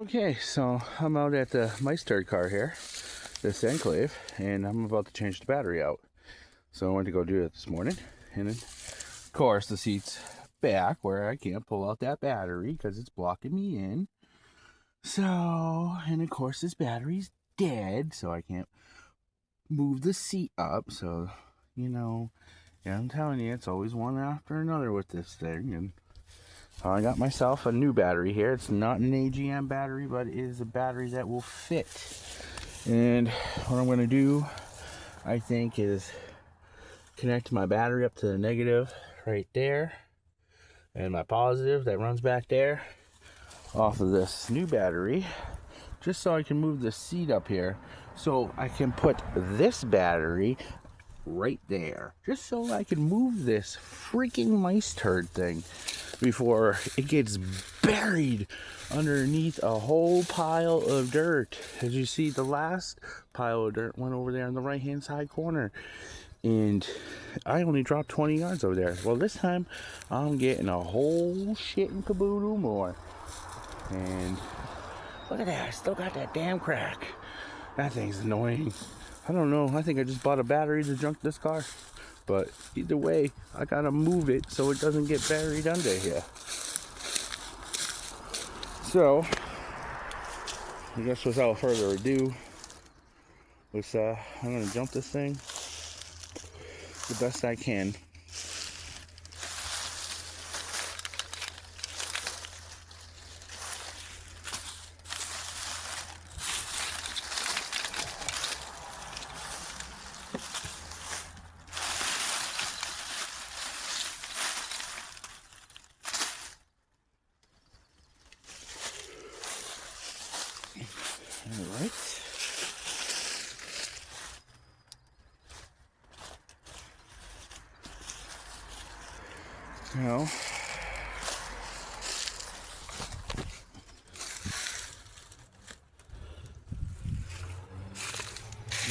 Okay, so I'm out at the Meister car here, this enclave, and I'm about to change the battery out. So I went to go do it this morning, and then, of course the seat's back where I can't pull out that battery because it's blocking me in. So, and of course this battery's dead, so I can't move the seat up. So, yeah, I'm telling you, it's always one after another with this thing. And I got myself a new battery here. It's not an AGM battery, but it is a battery that will fit. And what I'm going to do, I think, is connect my battery up to the negative right there, and my positive that runs back there off of this new battery, just so I can move the seat up here, so I can put this battery right there, just so I can move this freaking mice turd thing before it gets buried underneath a whole pile of dirt. As you see, the last pile of dirt went over there in the right hand side corner, and I only dropped 20 yards over there. Well, this time I'm getting a whole shit and caboodle more. And look at that, I still got that damn crack. That thing's annoying. I don't know, I think I just bought a battery to junk this car. But either way, I gotta move it so it doesn't get buried under here. So, I guess without further ado, I'm gonna jump this thing the best I can. All right. Now,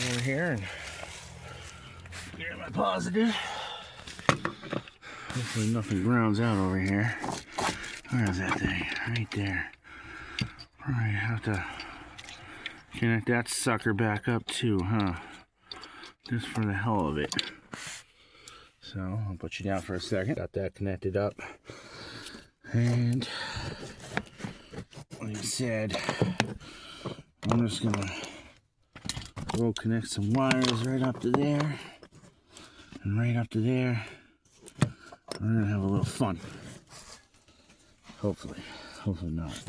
over here and get my positive. Hopefully nothing grounds out over here. Where is that thing? Right there. Probably have to connect that sucker back up too, huh? Just for the hell of it. So I'll put you down for a second. Got that connected up. And like I said, I'm just gonna go connect some wires right up to there and right up to there. We're gonna have a little fun. Hopefully not.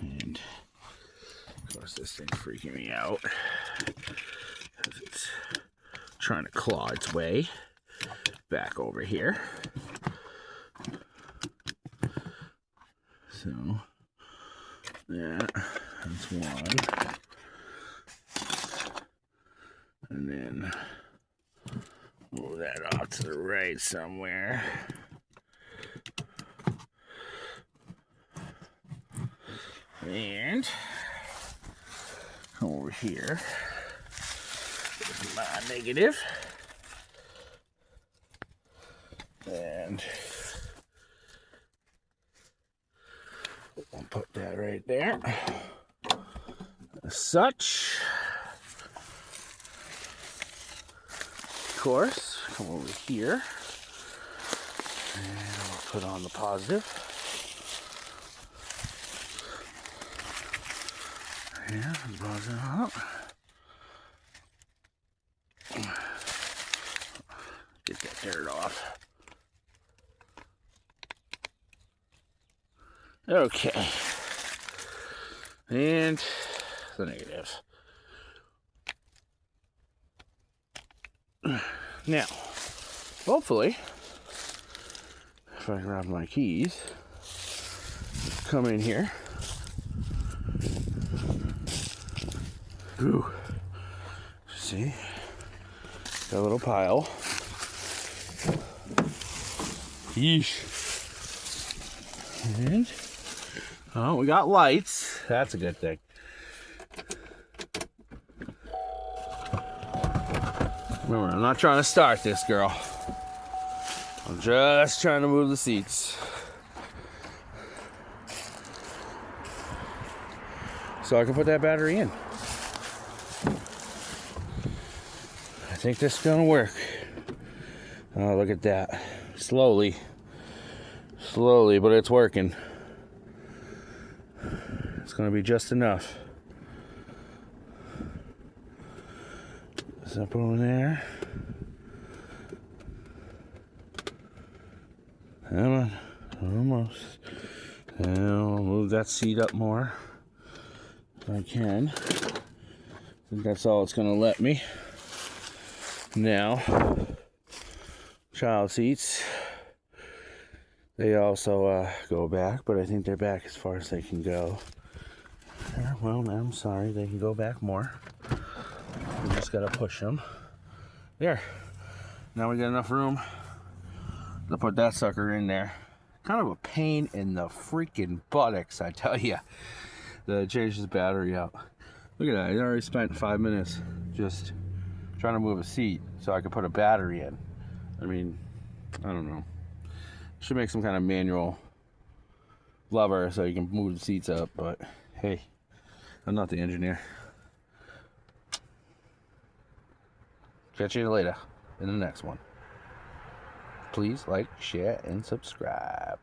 And of course this thing's freaking me out because it's trying to claw its way back over here. So that's one. And then move that off to the right somewhere. And over here is my negative. And I'll put that right there. As such. Of course, come over here. And I'll put on the positive. Yeah, buzz it up. Get that dirt off. Okay. And the negative. Now, hopefully, if I grab my keys, come in here. Ooh. See? Got a little pile. Yeesh. And, oh, we got lights. That's a good thing. Remember, I'm not trying to start this, girl. I'm just trying to move the seats. so I can put that battery in. I think this is gonna work. Oh, look at that. Slowly, but it's working. It's gonna be just enough. Up over there. Come on, almost. And I'll move that seat up more if I can. I think that's all it's gonna let me. Now, child seats. They also go back, but I think they're back as far as they can go. Well, I'm sorry, they can go back more. We just gotta push them. There. Now we got enough room to put that sucker in there. Kind of a pain in the freaking buttocks, I tell you, to change this battery out. Look at that. I already spent 5 minutes just trying to move a seat so I could put a battery in. I mean, I don't know. Should make some kind of manual lever so you can move the seats up, but hey, I'm not the engineer. Catch you later in the next one. Please like, share, and subscribe.